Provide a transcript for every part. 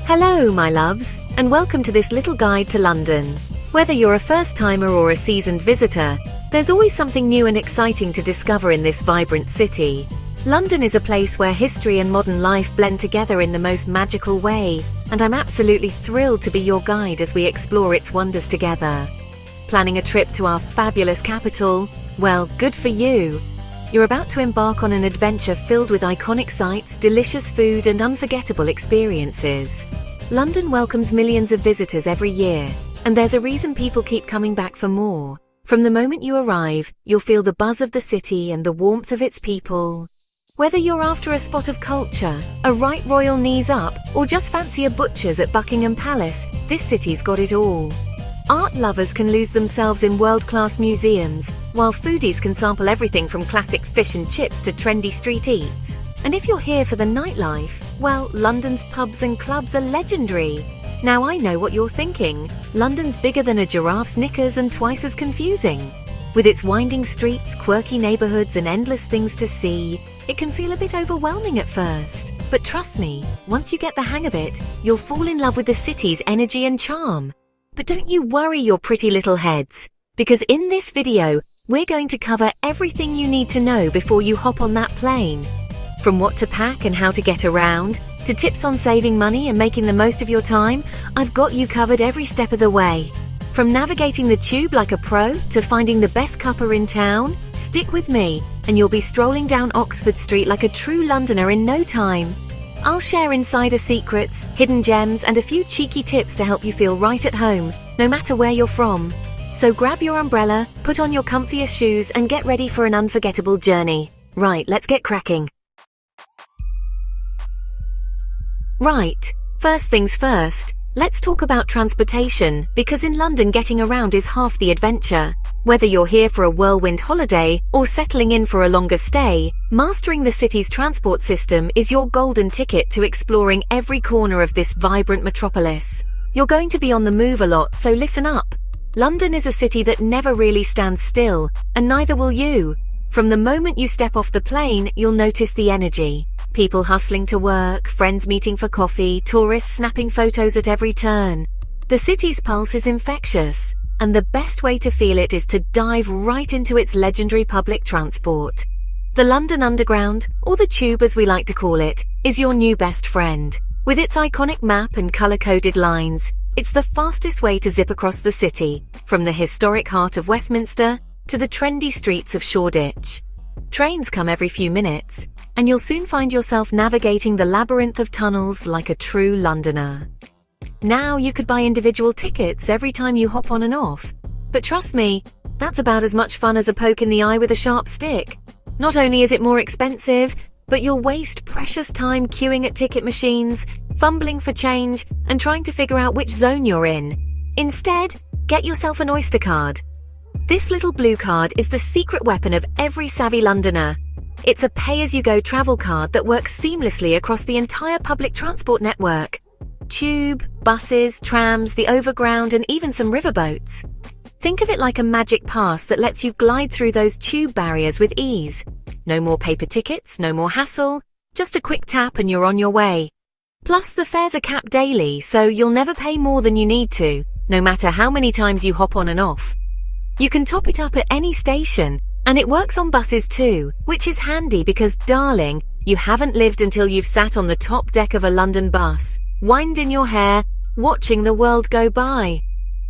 Hello, my loves, and welcome to this little guide to London. Whether you're a first-timer or a seasoned visitor, there's always something new and exciting to discover in this vibrant city. London is a place where history and modern life blend together in the most magical way, and I'm absolutely thrilled to be your guide as we explore its wonders together. Planning a trip to our fabulous capital? Well, good for you! You're about to embark on an adventure filled with iconic sights, delicious food, and unforgettable experiences. London welcomes millions of visitors every year, and there's a reason people keep coming back for more. From the moment you arrive, you'll feel the buzz of the city and the warmth of its people. Whether you're after a spot of culture, a right royal knees up, or just fancy a butcher's at Buckingham Palace, this city's got it all. Art lovers can lose themselves in world-class museums, while foodies can sample everything from classic fish and chips to trendy street eats. And if you're here for the nightlife, well, London's pubs and clubs are legendary. Now I know what you're thinking. London's bigger than a giraffe's knickers and twice as confusing. With its winding streets, quirky neighborhoods, and endless things to see, it can feel a bit overwhelming at first. But trust me, once you get the hang of it, you'll fall in love with the city's energy and charm. But don't you worry your pretty little heads, because in this video, we're going to cover everything you need to know before you hop on that plane. From what to pack and how to get around, to tips on saving money and making the most of your time, I've got you covered every step of the way. From navigating the tube like a pro to finding the best cuppa in town, stick with me and you'll be strolling down Oxford Street like a true Londoner in no time. I'll share insider secrets, hidden gems, and a few cheeky tips to help you feel right at home, no matter where you're from. So grab your umbrella, put on your comfiest shoes, and get ready for an unforgettable journey. Right, let's get cracking. Right, first things first, let's talk about transportation, because in London getting around is half the adventure. Whether you're here for a whirlwind holiday or settling in for a longer stay, mastering the city's transport system is your golden ticket to exploring every corner of this vibrant metropolis. You're going to be on the move a lot, so listen up. London is a city that never really stands still, and neither will you. From the moment you step off the plane, you'll notice the energy. People hustling to work, friends meeting for coffee, tourists snapping photos at every turn. The city's pulse is infectious. And the best way to feel it is to dive right into its legendary public transport. The London Underground, or the Tube as we like to call it, is your new best friend. With its iconic map and colour-coded lines, it's the fastest way to zip across the city, from the historic heart of Westminster to the trendy streets of Shoreditch. Trains come every few minutes, and you'll soon find yourself navigating the labyrinth of tunnels like a true Londoner. Now you could buy individual tickets every time you hop on and off. But trust me, that's about as much fun as a poke in the eye with a sharp stick. Not only is it more expensive, but you'll waste precious time queuing at ticket machines, fumbling for change, and trying to figure out which zone you're in. Instead, get yourself an Oyster card. This little blue card is the secret weapon of every savvy Londoner. It's a pay-as-you-go travel card that works seamlessly across the entire public transport network. Tube, buses, trams, the overground, and even some riverboats. Think of it like a magic pass that lets you glide through those tube barriers with ease. No more paper tickets, no more hassle, just a quick tap and you're on your way. Plus, the fares are capped daily, so you'll never pay more than you need to, no matter how many times you hop on and off. You can top it up at any station, and it works on buses too, which is handy because, darling, you haven't lived until you've sat on the top deck of a London bus, wind in your hair, watching the world go by.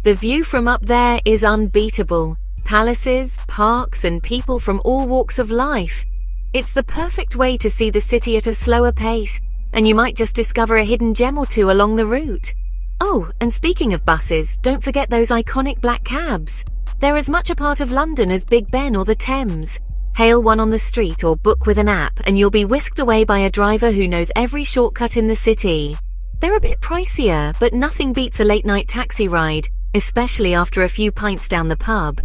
The view from up there is unbeatable. Palaces, parks, and people from all walks of life. It's the perfect way to see the city at a slower pace, and you might just discover a hidden gem or two along the route. Oh, and speaking of buses, don't forget those iconic black cabs. They're as much a part of London as Big Ben or the Thames. Hail one on the street or book with an app, and you'll be whisked away by a driver who knows every shortcut in the city. They're a bit pricier, but nothing beats a late-night taxi ride, especially after a few pints down the pub.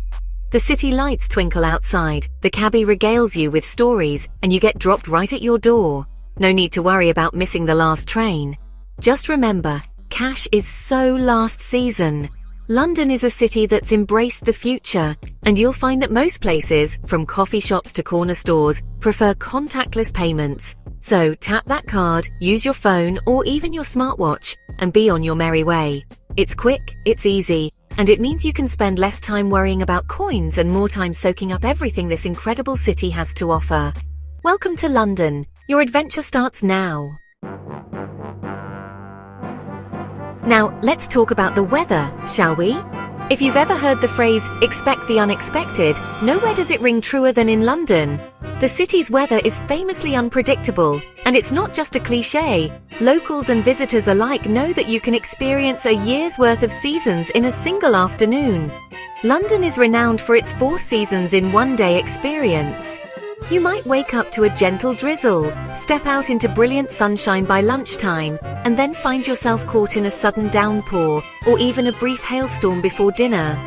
The city lights twinkle outside, the cabbie regales you with stories, and you get dropped right at your door. No need to worry about missing the last train. Just remember, cash is so last season. London is a city that's embraced the future, and you'll find that most places, from coffee shops to corner stores, prefer contactless payments. So tap that card, use your phone or even your smartwatch, and be on your merry way. It's quick, it's easy, and it means you can spend less time worrying about coins and more time soaking up everything this incredible city has to offer. Welcome to London. Your adventure starts now. Now, let's talk about the weather, shall we? If you've ever heard the phrase, expect the unexpected, nowhere does it ring truer than in London. The city's weather is famously unpredictable, and it's not just a cliché. Locals and visitors alike know that you can experience a year's worth of seasons in a single afternoon. London is renowned for its 4 seasons in one day experience. You might wake up to a gentle drizzle, step out into brilliant sunshine by lunchtime, and then find yourself caught in a sudden downpour, or even a brief hailstorm before dinner.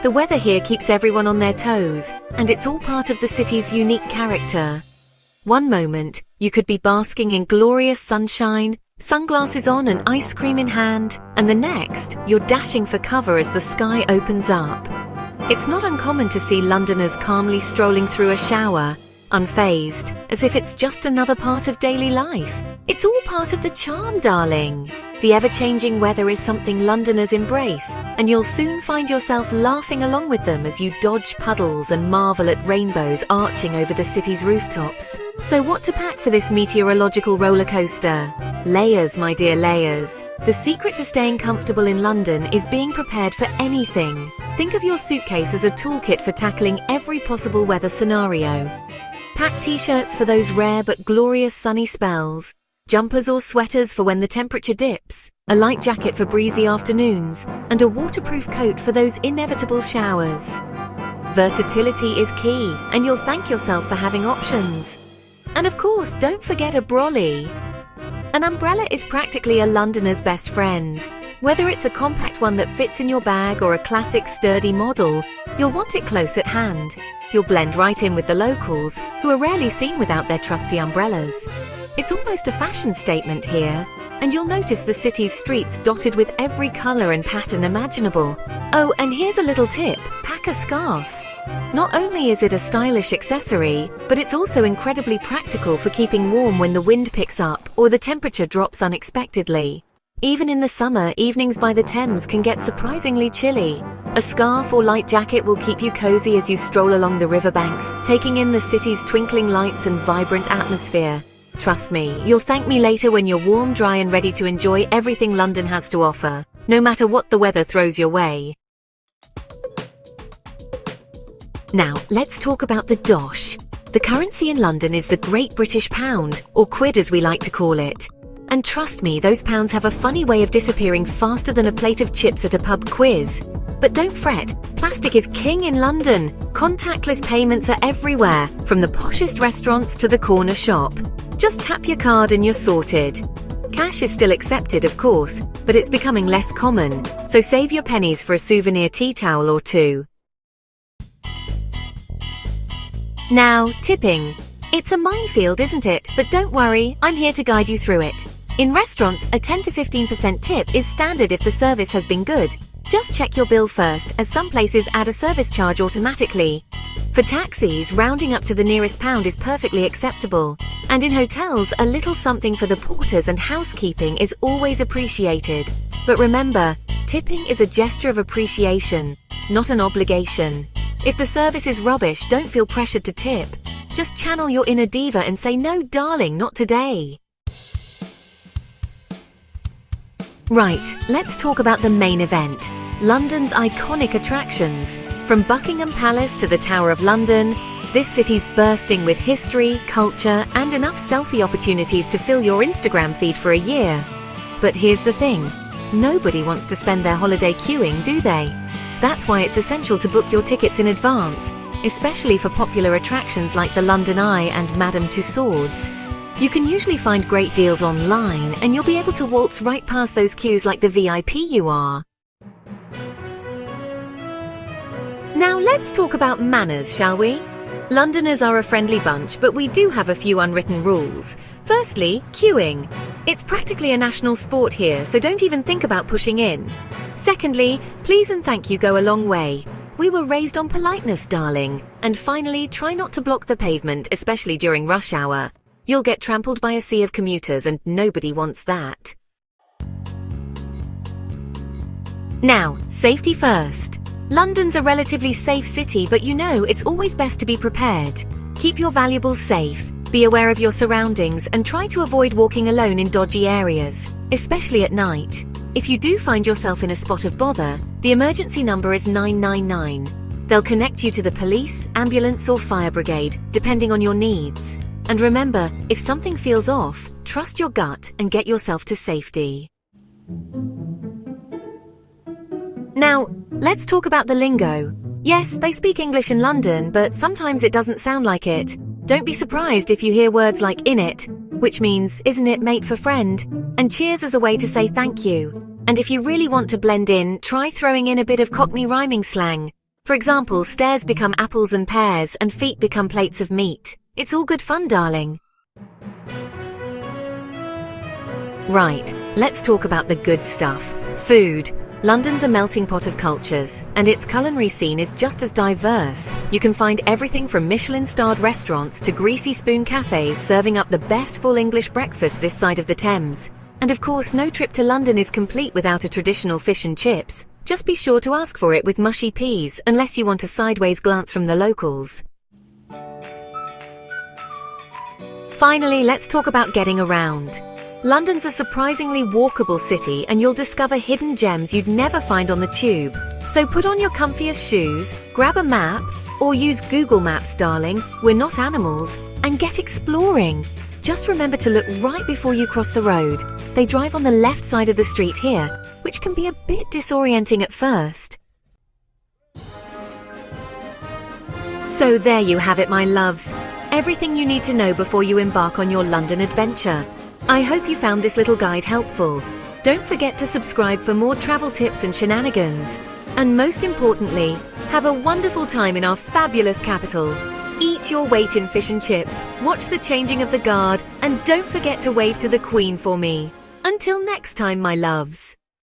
The weather here keeps everyone on their toes, and it's all part of the city's unique character. One moment, you could be basking in glorious sunshine, sunglasses on and ice cream in hand, and the next, you're dashing for cover as the sky opens up. It's not uncommon to see Londoners calmly strolling through a shower, unfazed, as if it's just another part of daily life. It's all part of the charm, darling. The ever-changing weather is something Londoners embrace, and you'll soon find yourself laughing along with them as you dodge puddles and marvel at rainbows arching over the city's rooftops. So what to pack for this meteorological roller coaster? Layers, my dear, layers. The secret to staying comfortable in London is being prepared for anything. Think of your suitcase as a toolkit for tackling every possible weather scenario. Pack t-shirts for those rare but glorious sunny spells, jumpers or sweaters for when the temperature dips, a light jacket for breezy afternoons, and a waterproof coat for those inevitable showers. Versatility is key, and you'll thank yourself for having options. And of course, don't forget a brolly. An umbrella is practically a Londoner's best friend. Whether it's a compact one that fits in your bag or a classic sturdy model, you'll want it close at hand. You'll blend right in with the locals, who are rarely seen without their trusty umbrellas. It's almost a fashion statement here, and you'll notice the city's streets dotted with every colour and pattern imaginable. Oh, and here's a little tip: pack a scarf. Not only is it a stylish accessory, but it's also incredibly practical for keeping warm when the wind picks up or the temperature drops unexpectedly. Even in the summer, evenings by the Thames can get surprisingly chilly. A scarf or light jacket will keep you cozy as you stroll along the riverbanks, taking in the city's twinkling lights and vibrant atmosphere. Trust me, you'll thank me later when you're warm, dry and ready to enjoy everything London has to offer, no matter what the weather throws your way. Now, let's talk about the dosh. The currency in London is the Great British Pound, or quid as we like to call it. And trust me, those pounds have a funny way of disappearing faster than a plate of chips at a pub quiz. But don't fret, plastic is king in London. Contactless payments are everywhere, from the poshest restaurants to the corner shop. Just tap your card and you're sorted. Cash is still accepted, of course, but it's becoming less common, so save your pennies for a souvenir tea towel or two. Now, tipping. It's a minefield, isn't it? But don't worry, I'm here to guide you through it. In restaurants, a 10 to 15% tip is standard if the service has been good. Just check your bill first, as some places add a service charge automatically. For taxis, rounding up to the nearest pound is perfectly acceptable. And in hotels, a little something for the porters and housekeeping is always appreciated. But remember, tipping is a gesture of appreciation, not an obligation. If the service is rubbish, don't feel pressured to tip. Just channel your inner diva and say, "No, darling, not today." Right, let's talk about the main event. London's iconic attractions. From Buckingham Palace to the Tower of London, this city's bursting with history, culture, and enough selfie opportunities to fill your Instagram feed for a year. But here's the thing. Nobody wants to spend their holiday queuing, do they? That's why it's essential to book your tickets in advance, especially for popular attractions like the London Eye and Madame Tussauds. You can usually find great deals online, and you'll be able to waltz right past those queues like the VIP you are. Now let's talk about manners, shall we? Londoners are a friendly bunch, but we do have a few unwritten rules. Firstly, queuing. It's practically a national sport here, so don't even think about pushing in. Secondly, please and thank you go a long way. We were raised on politeness, darling. And finally, try not to block the pavement, especially during rush hour. You'll get trampled by a sea of commuters, and nobody wants that. Now, safety first. London's a relatively safe city, but you know it's always best to be prepared. Keep your valuables safe, be aware of your surroundings, and try to avoid walking alone in dodgy areas, especially at night. If you do find yourself in a spot of bother, the emergency number is 999. They'll connect you to the police, ambulance, or fire brigade, depending on your needs. And remember, if something feels off, trust your gut and get yourself to safety. Now, let's talk about the lingo. Yes, they speak English in London, but sometimes it doesn't sound like it. Don't be surprised if you hear words like innit, which means isn't it mate for friend, and cheers as a way to say thank you. And if you really want to blend in, try throwing in a bit of Cockney rhyming slang. For example, stairs become apples and pears, and feet become plates of meat. It's all good fun, darling. Right, let's talk about the good stuff. Food. London's a melting pot of cultures, and its culinary scene is just as diverse. You can find everything from Michelin-starred restaurants to greasy spoon cafes serving up the best full English breakfast this side of the Thames. And of course, no trip to London is complete without a traditional fish and chips. Just be sure to ask for it with mushy peas, unless you want a sideways glance from the locals. Finally, let's talk about getting around. London's a surprisingly walkable city, and you'll discover hidden gems you'd never find on the tube. So put on your comfiest shoes, grab a map, or use Google Maps, darling, we're not animals, and get exploring. Just remember to look right before you cross the road. They drive on the left side of the street here, which can be a bit disorienting at first. So there you have it, my loves. Everything you need to know before you embark on your London adventure. I hope you found this little guide helpful. Don't forget to subscribe for more travel tips and shenanigans. And most importantly, have a wonderful time in our fabulous capital. Eat your weight in fish and chips, watch the changing of the guard, and don't forget to wave to the Queen for me. Until next time, my loves.